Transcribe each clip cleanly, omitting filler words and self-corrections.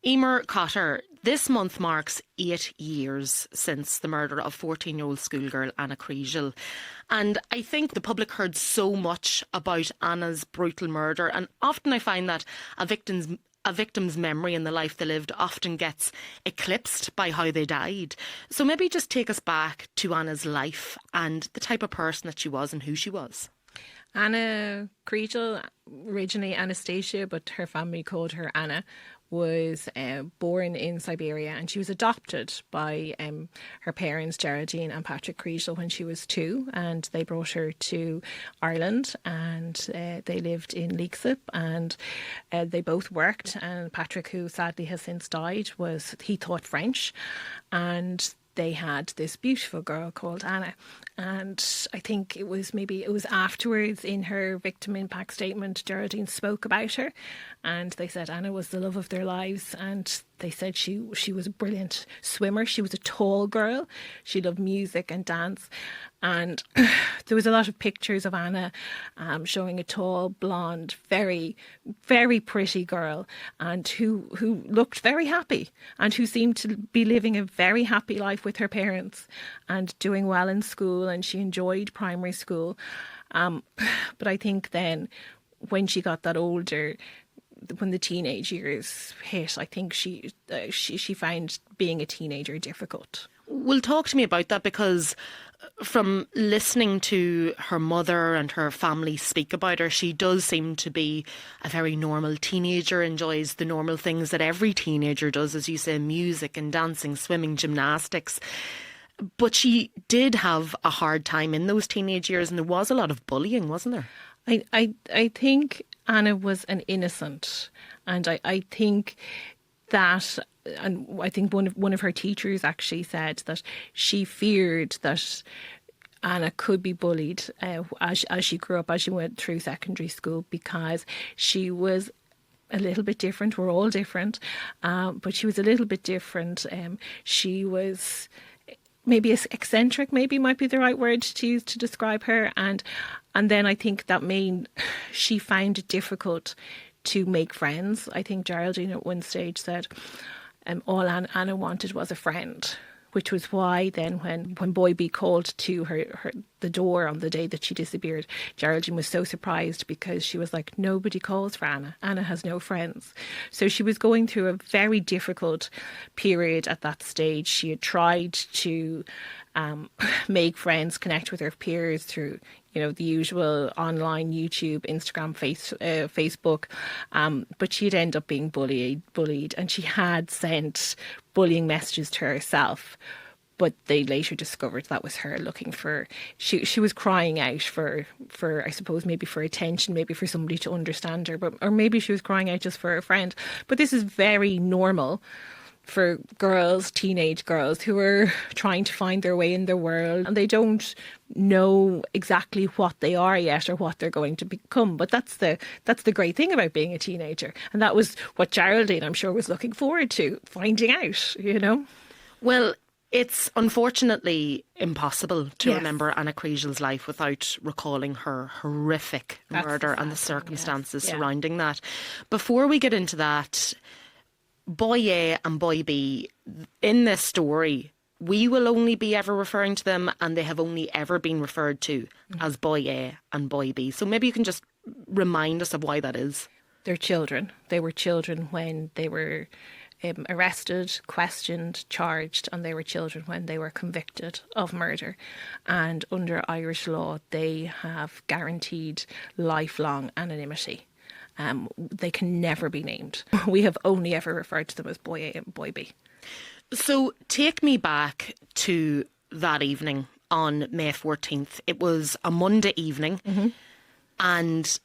Eimear Cotter, this month marks 8 years since the murder of 14-year-old schoolgirl Ana Kriegel. And I think the public heard so much about Anna's brutal murder, and often I find that a victim's memory and the life they lived often gets eclipsed by how they died. So maybe just take us back to Anna's life and the type of person that she was and who she was. Ana Kriegel, originally Anastasia, but her family called her Anna, was born in Siberia, and she was adopted by her parents, Geraldine and Patrick Kriegel, when she was 2, and they brought her to Ireland, and they lived in Leixlip, and they both worked. And Patrick, who sadly has since died, he taught French, and they had this beautiful girl called Anna. And I think it was afterwards in her victim impact statement, Geraldine spoke about her, and they said Anna was the love of their lives, and they said she was a brilliant swimmer. She was a tall girl. She loved music and dance. And there was a lot of pictures of Anna showing a tall, blonde, very, very pretty girl, and who looked very happy, and who seemed to be living a very happy life with her parents and doing well in school, and she enjoyed primary school. But I think then when she got that older, when the teenage years hit, I think she found being a teenager difficult. Well, talk to me about that, because from listening to her mother and her family speak about her, she does seem to be a very normal teenager, enjoys the normal things that every teenager does, as you say, music and dancing, swimming, gymnastics. But she did have a hard time in those teenage years, and there was a lot of bullying, wasn't there? I think Anna was an innocent, and I think that, and I think one of her teachers actually said that she feared that Anna could be bullied as she grew up, as she went through secondary school, because she was a little bit different. We're all different, but she was a little bit different. She was maybe eccentric, maybe might be the right word to use to describe her, and then I think that she found it difficult to make friends. I think Geraldine at one stage said all Anna wanted was a friend, which was why then when Boy B called to the door on the day that she disappeared, Geraldine was so surprised, because she was like, nobody calls for Anna. Anna has no friends. So she was going through a very difficult period at that stage. She had tried to make friends, connect with her peers through, the usual online, YouTube, Instagram, Facebook, but she'd end up being bullied, and she had sent bullying messages to herself. But they later discovered that was her looking for. She was crying out for I suppose maybe for attention, maybe for somebody to understand her, or maybe she was crying out just for a friend. But this is very normal for girls, teenage girls, who are trying to find their way in the world, and they don't know exactly what they are yet or what they're going to become. But that's the great thing about being a teenager, and that was what Geraldine, I'm sure, was looking forward to finding out. Well, it's unfortunately impossible to remember Ana Kriegel's life without recalling her horrific murder and the circumstances surrounding that. Before we get into that, Boy A and Boy B, in this story, we will only be ever referring to them, and they have only ever been referred to as Boy A and Boy B. So maybe you can just remind us of why that is. They're children. They were children when they were arrested, questioned, charged, and they were children when they were convicted of murder. And under Irish law, they have guaranteed lifelong anonymity. They can never be named. We have only ever referred to them as Boy A and Boy B. So take me back to that evening on May 14th. It was a Monday evening. And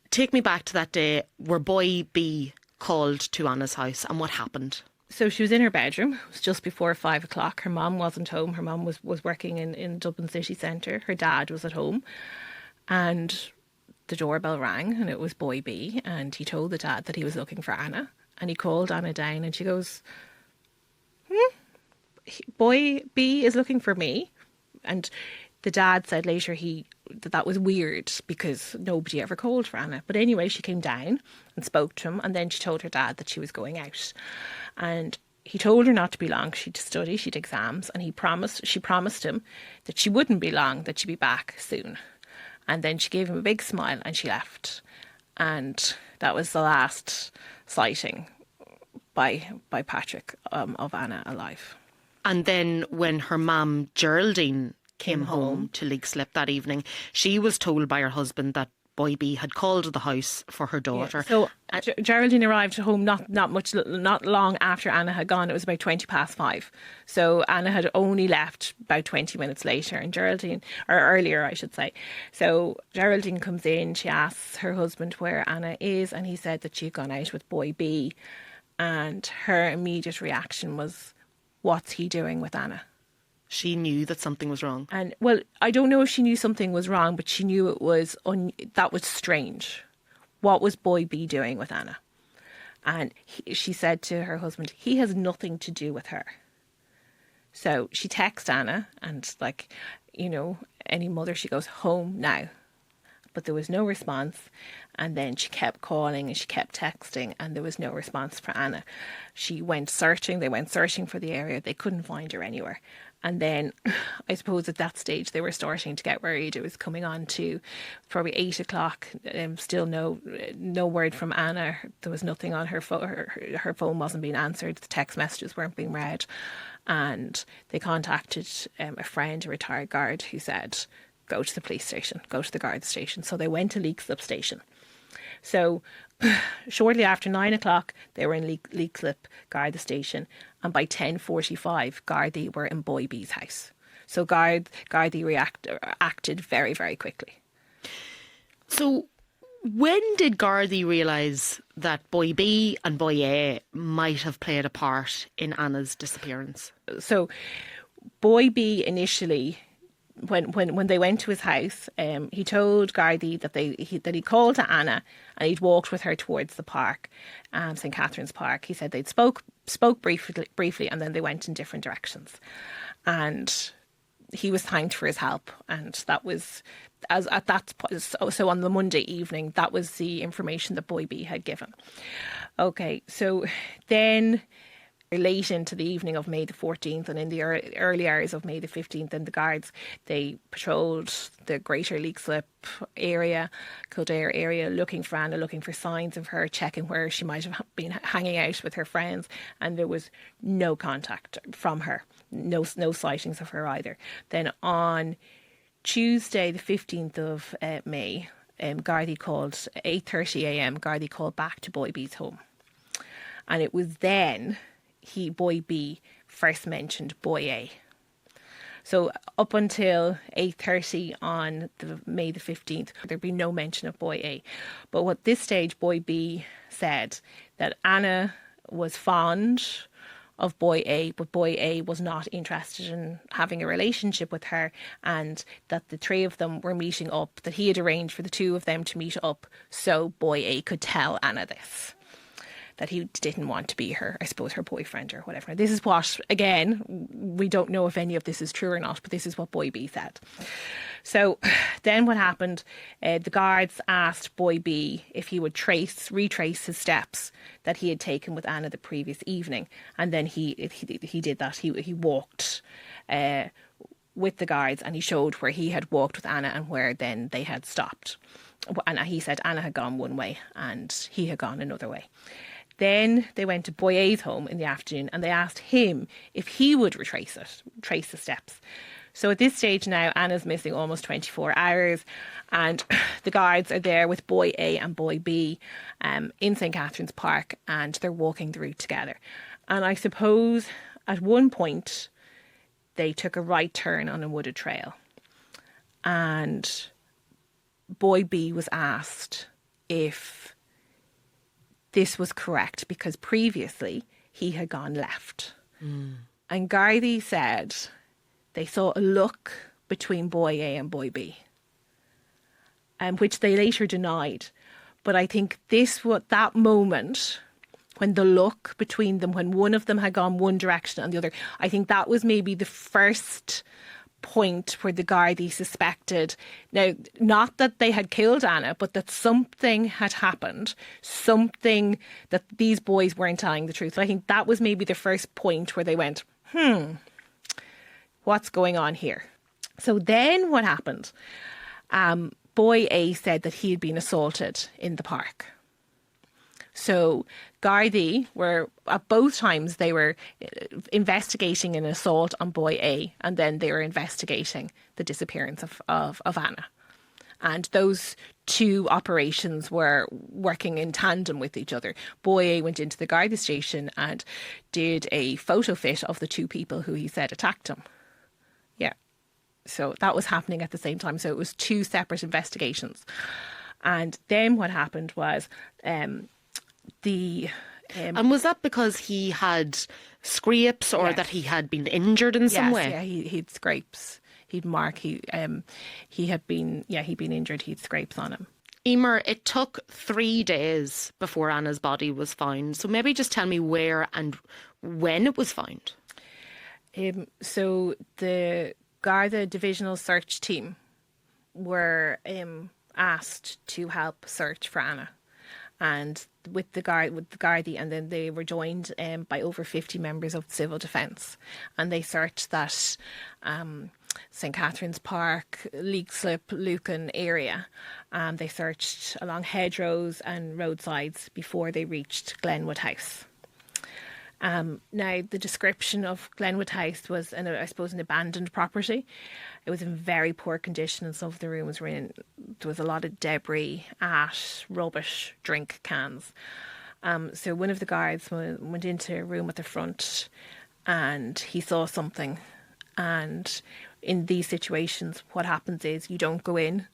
take me back to that day where Boy B called to Anna's house, and what happened. So she was in her bedroom. It was just before 5 o'clock. Her mum wasn't home. Her mum was working in Dublin city centre. Her dad was at home. And the doorbell rang, and it was Boy B, and he told the dad that he was looking for Anna, and he called Anna down, and she goes, Boy B is looking for me. And the dad said later that was weird because nobody ever called for Anna. But anyway, she came down and spoke to him, and then she told her dad that she was going out. And he told her not to be long. She'd study, she'd exams, and she promised him that she wouldn't be long, that she'd be back soon. And then she gave him a big smile and she left. And that was the last sighting by Patrick of Anna alive. And then when her mum Geraldine came home to Leixlip that evening, she was told by her husband that Boy B had called the house for her daughter. Yeah. So Geraldine arrived home not long after Anna had gone. It was about 5:20. So Anna had only left about 20 minutes later, and earlier, I should say. So Geraldine comes in, she asks her husband where Anna is, and he said that she had gone out with Boy B. And her immediate reaction was, what's he doing with Anna? She knew that something was wrong. And, well, I don't know if she knew something was wrong, but she knew it was that was strange. What was Boy B doing with Anna? And she said to her husband, he has nothing to do with her. So she texts Anna, and like, you know, any mother, she goes, home now. But there was no response. And then she kept calling and she kept texting, and there was no response for Anna. They went searching for the area. They couldn't find her anywhere. And then I suppose at that stage they were starting to get worried. It was coming on to probably 8 o'clock. Still no word from Anna. There was nothing on her phone. Her phone wasn't being answered. The text messages weren't being read. And they contacted a friend, a retired guard, who said, go to the police station, go to the guard station. So they went to Leixlip station. So shortly after 9 o'clock, they were in Leixlip, Garda station, and by 10:45, Gardaí were in Boy B's house. So Gardaí acted very, very quickly. So when did Gardaí realise that Boy B and Boy A might have played a part in Anna's disappearance? So Boy B initially, when they went to his house, he told Gardaí that he called to Anna and he'd walked with her towards the park, St. Catherine's Park. He said they'd spoke briefly, and then they went in different directions. And he was thanked for his help, and that was so on the Monday evening, that was the information that Boy B had given. Okay, so then late into the evening of May the 14th and in the early hours of May the 15th, and the guards, they patrolled the greater Leixlip area, Kildare area, looking for Anna, looking for signs of her, checking where she might have been hanging out with her friends, and there was no contact from her, no sightings of her either. Then on Tuesday the 15th of May, Gardaí called, 8:30 a.m, Gardaí called back to Boy B's home. And it was then Boy B first mentioned Boy A. So up until 8:30 on May the 15th, there'd be no mention of Boy A. But at this stage, Boy B said that Anna was fond of Boy A, but Boy A was not interested in having a relationship with her, and that the three of them were meeting up, that he had arranged for the two of them to meet up so Boy A could tell Anna this, that he didn't want to be her boyfriend or whatever. This is what, again, we don't know if any of this is true or not, but this is what Boy B said. So then what happened, the guards asked Boy B if he would retrace his steps that he had taken with Anna the previous evening. And then he did that. He walked with the guards, and he showed where he had walked with Anna and where then they had stopped. And he said Anna had gone one way and he had gone another way. Then they went to Boy A's home in the afternoon, and they asked him if he would trace the steps. So at this stage now, Anna's missing almost 24 hours, and the guards are there with Boy A and Boy B in St. Catherine's Park, and they're walking the route together. And I suppose at one point they took a right turn on a wooded trail, and Boy B was asked if this was correct, because previously he had gone left. And Gardaí said they saw a look between Boy A and Boy B, which they later denied. But I think that moment, when the look between them, when one of them had gone one direction and the other, I think that was maybe the first point where the Gardaí suspected, now, not that they had killed Anna, but that something had happened, something that these boys weren't telling the truth. I think that was maybe the first point where they went, what's going on here? So then what happened? Boy A said that he had been assaulted in the park. So Gardaí were, at both times, they were investigating an assault on boy A, and then they were investigating the disappearance of Anna. And those two operations were working in tandem with each other. Boy A went into the Garda station and did a photo fit of the two people who he said attacked him. Yeah. So that was happening at the same time. So it was two separate investigations. And then what happened was... and was that because he had scrapes, or that he had been injured in some way? Yeah, he'd scrapes. He'd mark. He'd been injured. He'd scrapes on him. Eimear, it took 3 days before Anna's body was found. So maybe just tell me where and when it was found. So the Garda Divisional Search Team were asked to help search for Anna. And with the Gardaí, and then they were joined by over 50 members of civil defence, and they searched that St Catherine's Park, Leixlip, Lucan area. They searched along hedgerows and roadsides before they reached Glenwood House. Now, the description of Glenwood House was, I suppose, an abandoned property. It was in very poor condition, and some of the rooms were in. There was a lot of debris, ash, rubbish, drink cans. So one of the guards went into a room at the front, and he saw something. And in these situations, what happens is you don't go in.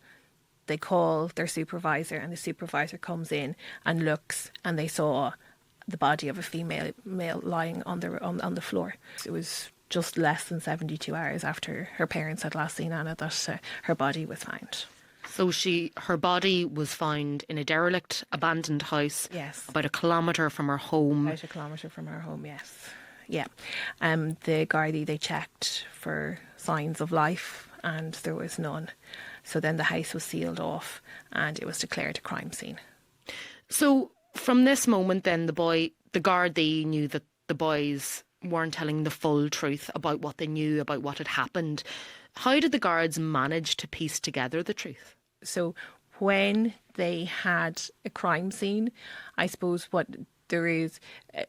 They call their supervisor, and the supervisor comes in and looks, and they saw the body of a female male lying on the floor. It was just less than 72 hours after her parents had last seen Anna that her body was found. So her body was found in a derelict, abandoned house. Yes. About 1 kilometre from her home. About 1 kilometre from her home, yes. Yeah. The Gardaí, they checked for signs of life, and there was none. So then the house was sealed off, and it was declared a crime scene. So from this moment then, the Gardaí knew that the boys weren't telling the full truth about what they knew, about what had happened. How did the guards manage to piece together the truth? So when they had a crime scene, I suppose there is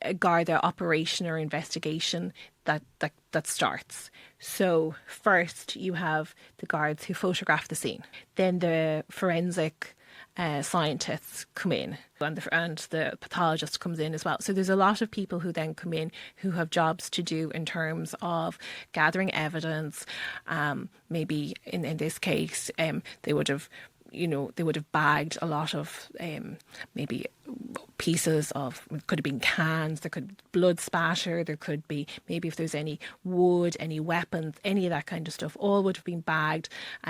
a Garda operation or investigation that starts. So first you have the guards who photograph the scene. Then the forensic scientists come in, and the pathologist comes in as well. So there's a lot of people who then come in who have jobs to do in terms of gathering evidence. Maybe in this case, they would have bagged a lot of maybe pieces of, it could have been cans, there could be blood spatter, there could be maybe if there's any wood, any weapons, any of that kind of stuff, all would have been bagged,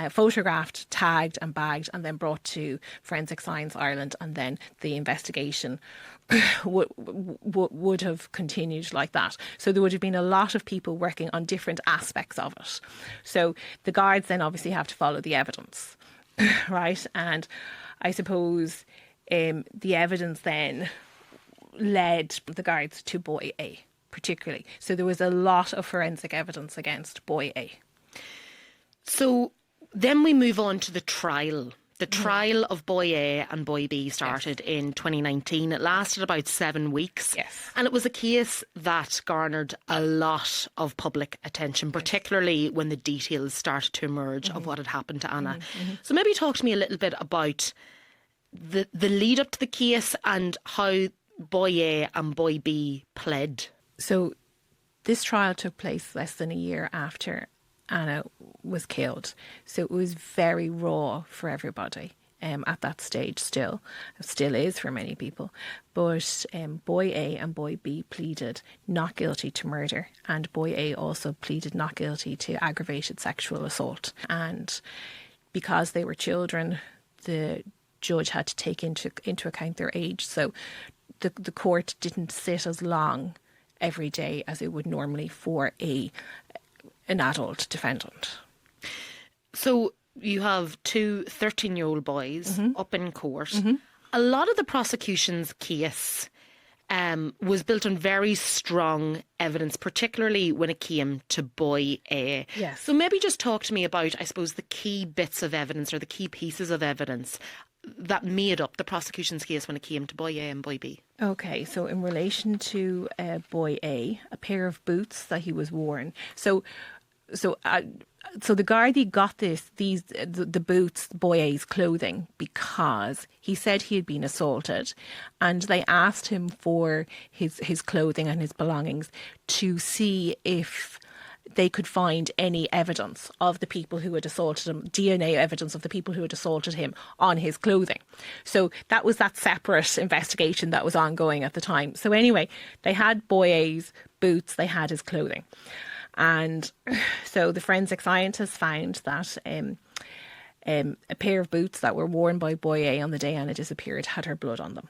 photographed, tagged and bagged, and then brought to Forensic Science Ireland, and then the investigation would have continued like that. So there would have been a lot of people working on different aspects of it. So the guards then obviously have to follow the evidence. Right, and I suppose the evidence then led the guards to boy A, particularly. So there was a lot of forensic evidence against boy A. So then we move on to the trial. The trial of boy A and boy B started in 2019. It lasted about 7 weeks. Yes. And it was a case that garnered a lot of public attention, particularly when the details started to emerge of what had happened to Anna. So maybe talk to me a little bit about the lead up to the case and how boy A and boy B pled. So this trial took place less than a year after Anna was killed. So it was very raw for everybody at that stage still. It still is for many people. But boy A and boy B pleaded not guilty to murder, and boy A also pleaded not guilty to aggravated sexual assault. And because they were children, the judge had to take into account their age. So the court didn't sit as long every day as it would normally for an adult defendant. So you have two 13-year-old boys up in court. A lot of the prosecution's case was built on very strong evidence, particularly when it came to boy A. Yes. So maybe just talk to me about, I suppose, the key bits of evidence or the key pieces of evidence that made up the prosecution's case when it came to boy A and boy B. Okay, so in relation to boy A, a pair of boots that he was worn. So the Gardaí got the boots, boy A's clothing, because he said he had been assaulted, and they asked him for his clothing and his belongings to see if they could find any evidence of the people who had assaulted him, DNA evidence of the people who had assaulted him on his clothing. So that was that separate investigation that was ongoing at the time. So anyway, they had boy A's boots, they had his clothing. And so the forensic scientists found that a pair of boots that were worn by boy A on the day Anna disappeared had her blood on them.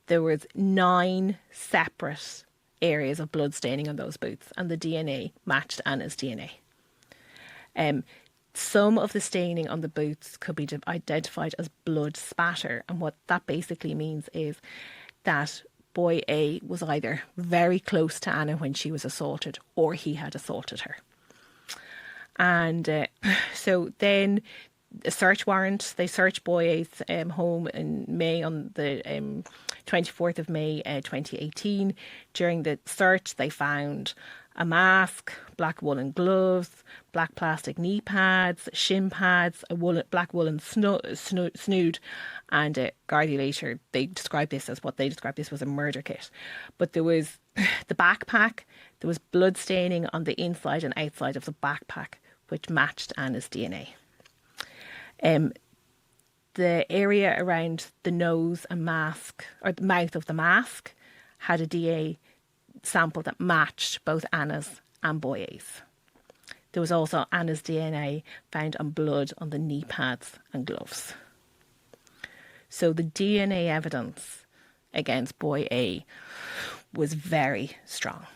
There was 9 separate areas of blood staining on those boots, and the DNA matched Anna's DNA. Some of the staining on the boots could be identified as blood spatter, and what that basically means is that boy A was either very close to Anna when she was assaulted, or he had assaulted her. And so then a search warrant, they searched boy A's home in May, on the 24th of May 2018. During the search, they found a mask, black woolen gloves, black plastic knee pads, shin pads, black woolen snood, and Gardaí later, they described this as was a murder kit. But there was the backpack, there was blood staining on the inside and outside of the backpack, which matched Anna's DNA. The area around the nose and mask, or the mouth of the mask, had a DNA sample that matched both Anna's and boy A's. There was also Anna's DNA found on blood on the knee pads and gloves. So the DNA evidence against boy A was very strong.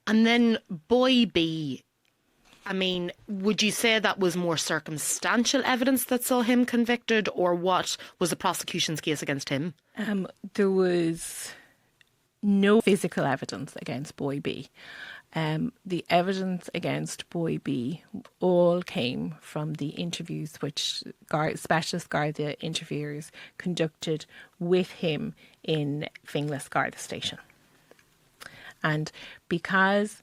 And then boy B, I mean, would you say that was more circumstantial evidence that saw him convicted, or what was the prosecution's case against him? There was no physical evidence against boy B. The evidence against boy B all came from the interviews which specialist Garda interviewers conducted with him in Finglas Garda Station. And because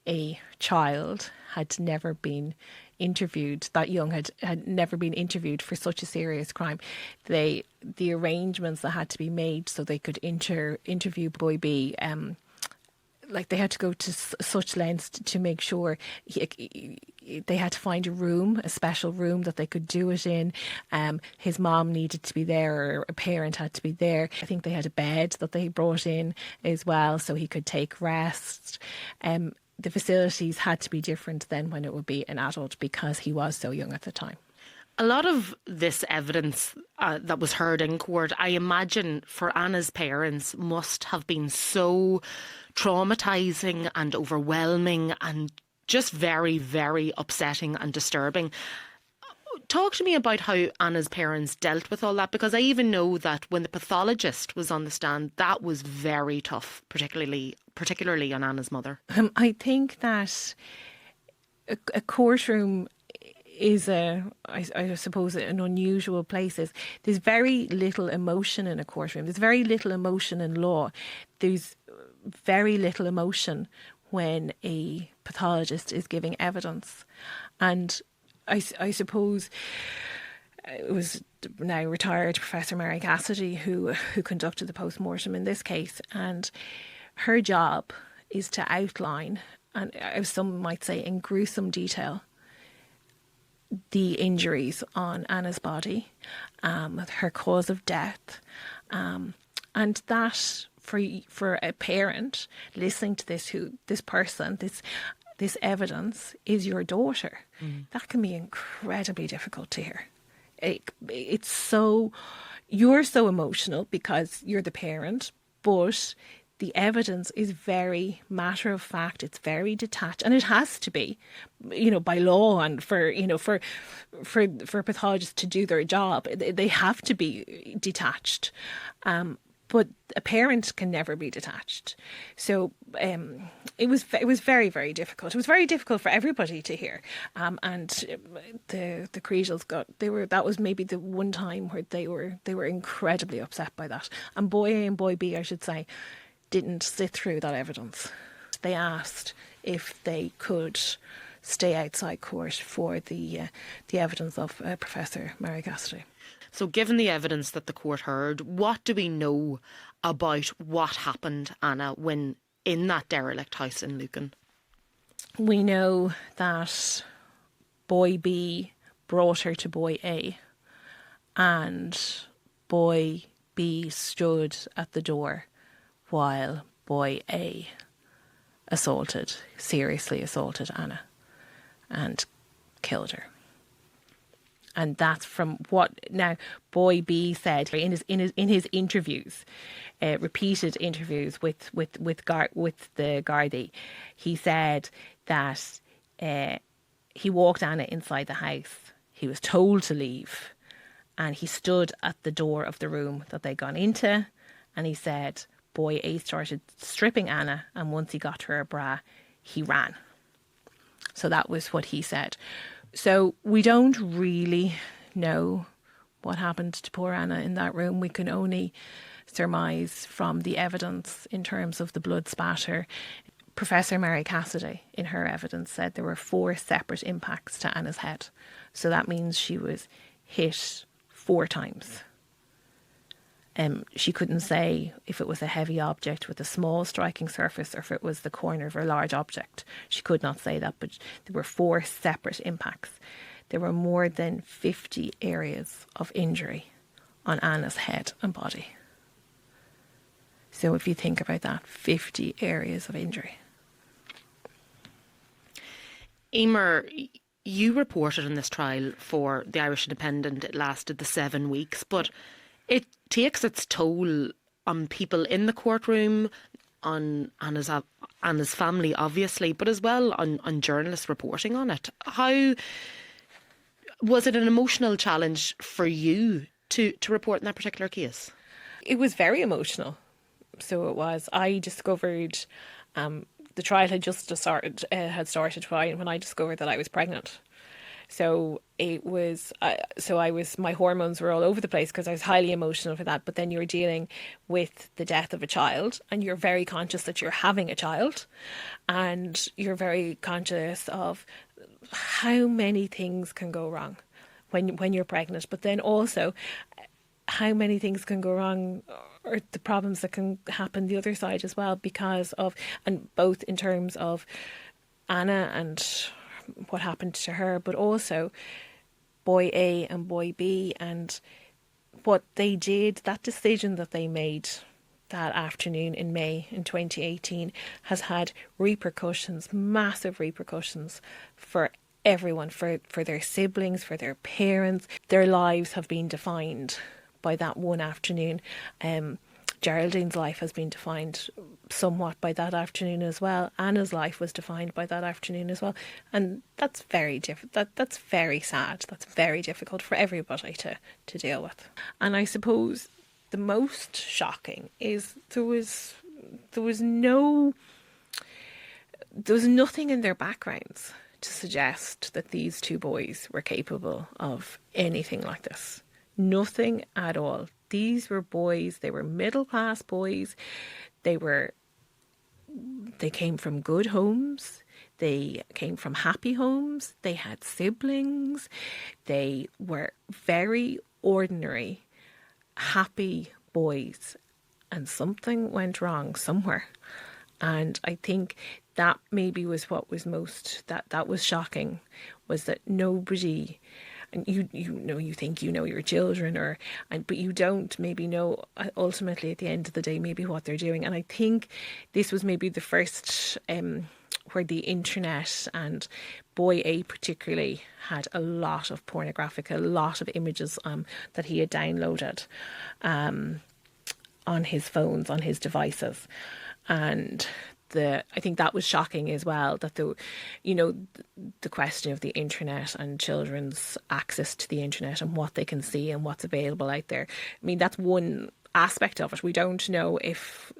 a child had never been interviewed, that young had never been interviewed for such a serious crime, the arrangements that had to be made so they could interview boy B, like they had to go to such lengths to make sure they had to find a special room that they could do it in. His mom needed to be there, or a parent had to be there. I think they had a bed that they brought in as well, so he could take rest. The facilities had to be different than when it would be an adult, because he was so young at the time. A lot of this evidence that was heard in court, I imagine for Anna's parents, must have been so traumatising and overwhelming and just very, very upsetting and disturbing. Talk to me about how Anna's parents dealt with all that, because I even know that when the pathologist was on the stand, that was very tough, particularly on Anna's mother. I think that a courtroom is I suppose an unusual place. There's very little emotion in a courtroom. There's very little emotion in law. There's very little emotion when a pathologist is giving evidence. And I suppose it was now retired Professor Mary Cassidy who conducted the post-mortem in this case, and her job is to outline, and as some might say in gruesome detail, the injuries on Anna's body, her cause of death, and that for a parent listening to this evidence is your daughter. That can be incredibly difficult to hear. It's so, you're so emotional because you're the parent, but the evidence is very matter of fact. It's very detached, and it has to be, by law, and for pathologists to do their job, they have to be detached. But a parent can never be detached. So it was very, very difficult. It was very difficult for everybody to hear. And the Kriegels that was maybe the one time where they were incredibly upset by that. And boy A and boy B, I should say, didn't sit through that evidence. They asked if they could stay outside court for the evidence of Professor Mary Cassidy. So given the evidence that the court heard, what do we know about what happened, Anna, when in that derelict house in Lucan? We know that boy B brought her to boy A, and boy B stood at the door while boy A seriously assaulted Anna and killed her. And that's from what now boy B said in his interviews, repeated interviews with the Gardaí. He said that he walked Anna inside the house. He was told to leave, and he stood at the door of the room that they'd gone into, and he said boy A started stripping Anna, and once he got her a bra, he ran. So that was what he said. So we don't really know what happened to poor Anna in that room. We can only surmise from the evidence in terms of the blood spatter. Professor Mary Cassidy, in her evidence, said there were 4 separate impacts to Anna's head. So that means she was hit 4 times. She couldn't say if it was a heavy object with a small striking surface or if it was the corner of a large object. She could not say that, but there were 4 separate impacts. There were more than 50 areas of injury on Anna's head and body. So if you think about that, 50 areas of injury. Eimear, you reported on this trial for the Irish Independent. It lasted the 7 weeks, but it takes its toll on people in the courtroom, on Anna's family, obviously, but as well on journalists reporting on it. How was it an emotional challenge for you to report in that particular case? It was very emotional. So it was. I discovered the trial had just started when I discovered that I was pregnant. So it was, my hormones were all over the place because I was highly emotional for that. But then you're dealing with the death of a child, and you're very conscious that you're having a child, and you're very conscious of how many things can go wrong when you're pregnant. But then also how many things can go wrong, or the problems that can happen the other side as well, because of, and both in terms of Anna and what happened to her, but also boy A and boy B and what they did. That decision that they made that afternoon in May in 2018 has had repercussions, massive repercussions for everyone, for their siblings, for their parents. Their lives have been defined by that one afternoon. Geraldine's life has been defined somewhat by that afternoon as well. Anna's life was defined by that afternoon as well. And that's very that's very sad. That's very difficult for everybody to deal with. And I suppose the most shocking is there was nothing in their backgrounds to suggest that these 2 boys were capable of anything like this. Nothing at all. These were boys, they were middle-class boys. They came from good homes. They came from happy homes. They had siblings. They were very ordinary, happy boys. And something went wrong somewhere. And I think that maybe was what was that was shocking, was that nobody... And you think you know your children, but you don't maybe know ultimately at the end of the day maybe what they're doing. And I think this was maybe the first where the internet, and boy A particularly, had a lot of a lot of images that he had downloaded on his phones, on his devices. And I think that was shocking as well, that the question of the internet and children's access to the internet and what they can see and what's available out there. I mean, that's one aspect of it. We don't know if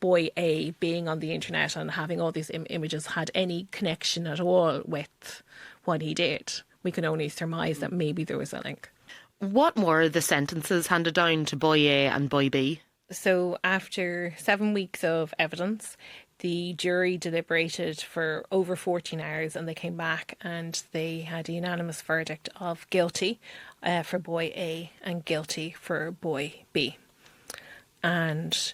boy A being on the internet and having all these images had any connection at all with what he did. We can only surmise that maybe there was a link. What were the sentences handed down to boy A and boy B? So after 7 weeks of evidence, the jury deliberated for over 14 hours, and they came back and they had a unanimous verdict of guilty for boy A and guilty for boy B. And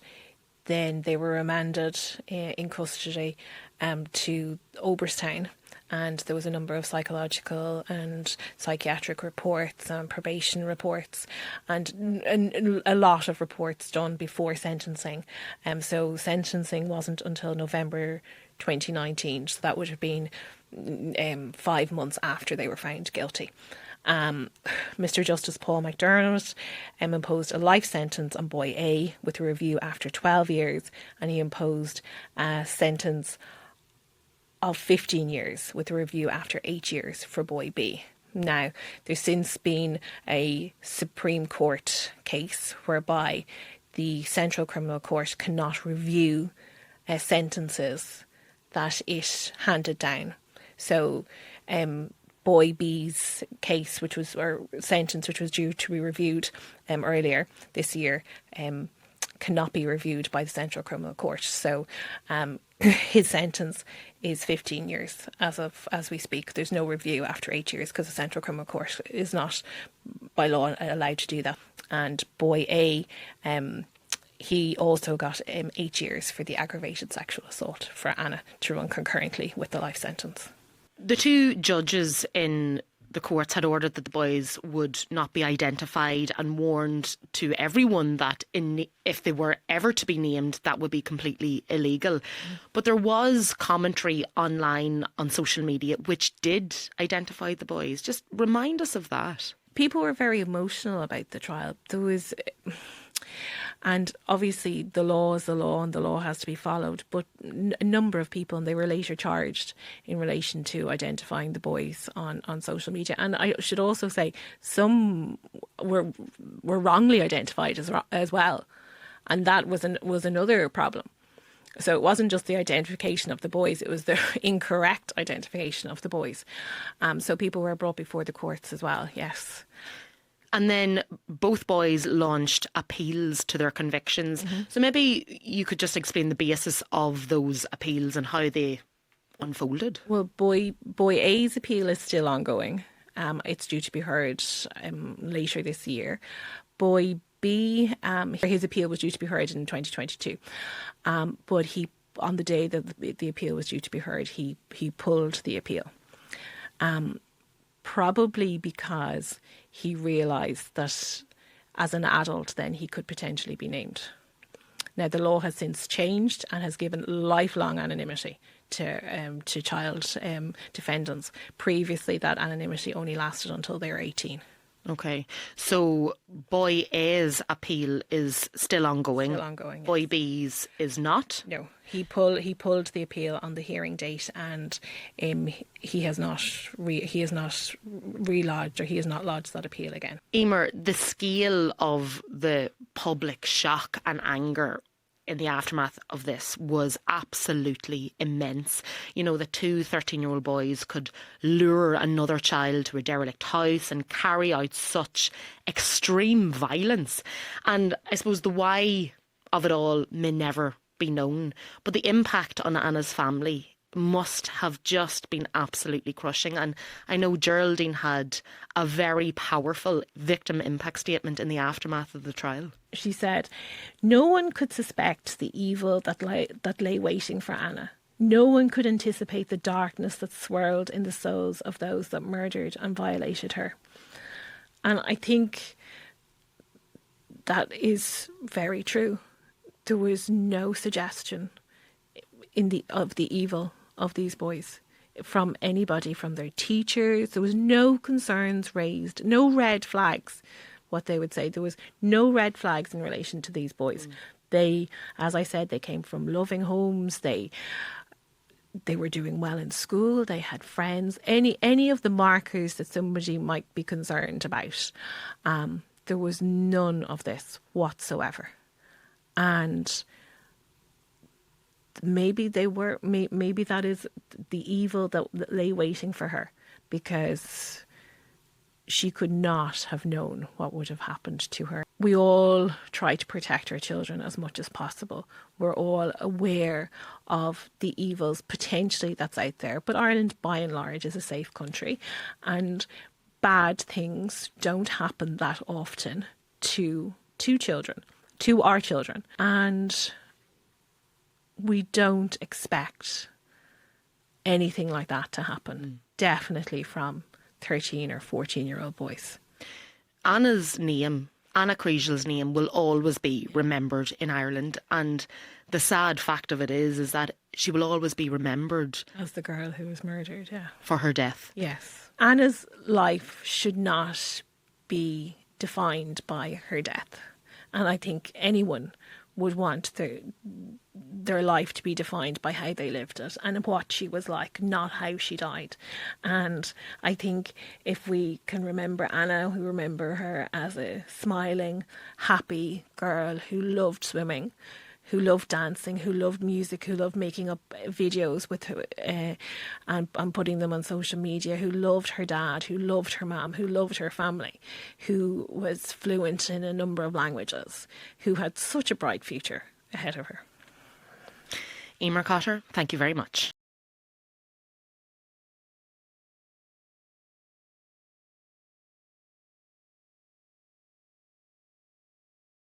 then they were remanded in custody to Oberstown, and there was a number of psychological and psychiatric reports and probation reports and a lot of reports done before sentencing. So sentencing wasn't until November 2019, so that would have been 5 months after they were found guilty. Mr. Justice Paul McDermott imposed a life sentence on boy A with a review after 12 years, and he imposed a sentence of 15 years with a review after 8 years for boy B. Now, there's since been a Supreme Court case whereby the Central Criminal Court cannot review sentences that it handed down. So, boy B's case, sentence which was due to be reviewed earlier this year, cannot be reviewed by the Central Criminal Court. So his sentence is 15 years as we speak. There's no review after 8 years because the Central Criminal Court is not by law allowed to do that. And boy A, he also got 8 years for the aggravated sexual assault for Anna to run concurrently with the life sentence. The two judges in the courts had ordered that the boys would not be identified and warned to everyone that if they were ever to be named, that would be completely illegal. But there was commentary online on social media which did identify the boys. Just remind us of that. People were very emotional about the trial. There was... And obviously the law is the law and the law has to be followed. But a number of people, and they were later charged in relation to identifying the boys on social media. And I should also say some were wrongly identified as well. And that was another problem. So it wasn't just the identification of the boys, it was the incorrect identification of the boys. So people were brought before the courts as well, yes. And then both boys launched appeals to their convictions. Mm-hmm. So maybe you could just explain the basis of those appeals and how they unfolded. Well, boy A's appeal is still ongoing. It's due to be heard later this year. Boy B, his appeal was due to be heard in 2022. But on the day that the appeal was due to be heard, he pulled the appeal. Probably because he realised that as an adult then he could potentially be named. Now the law has since changed and has given lifelong anonymity to child defendants. Previously that anonymity only lasted until they were 18. Okay, so boy A's appeal is still ongoing. Still ongoing. Boy yes. B's is not. No, he pulled the appeal on the hearing date, and he has not relodged, or he has not lodged that appeal again. Eimear, the scale of the public shock and anger in the aftermath of this was absolutely immense. You know, the two 13-year-old boys could lure another child to a derelict house and carry out such extreme violence. And I suppose the why of it all may never be known, but the impact on Anna's family must have just been absolutely crushing. And I know Geraldine had a very powerful victim impact statement in the aftermath of the trial. She said, "No one could suspect the evil that lay waiting for Anna. No one could anticipate the darkness that swirled in the souls of those that murdered and violated her." And I think that is very true. There was no suggestion of the evil of these boys from anybody, from their teachers. There was no concerns raised, no red flags, what they would say. There was no red flags in relation to these boys. They, as I said, they came from loving homes. They were doing well in school. They had friends. Any of the markers that somebody might be concerned about, there was none of this whatsoever. And maybe maybe that is the evil that lay waiting for her, because she could not have known what would have happened to her. We all try to protect our children as much as possible. We're all aware of the evils potentially that's out there, but Ireland by and large is a safe country, and bad things don't happen that often to children, to our children, and we don't expect anything like that to happen. Definitely from 13 or 14-year-old boys. Anna's name, Ana Kriegel's name, will always be remembered in Ireland, and the sad fact of it is that she will always be remembered as the girl who was murdered, for her death. Yes. Anna's life should not be defined by her death, and I think anyone would want their life to be defined by how they lived it and what she was like, not how she died. And I think if we can remember Anna, we remember her as a smiling, happy girl who loved swimming, who loved dancing, who loved music, who loved making up videos with her, and putting them on social media, who loved her dad, who loved her mum, who loved her family, who was fluent in a number of languages, who had such a bright future ahead of her. Eimear Cotter, thank you very much.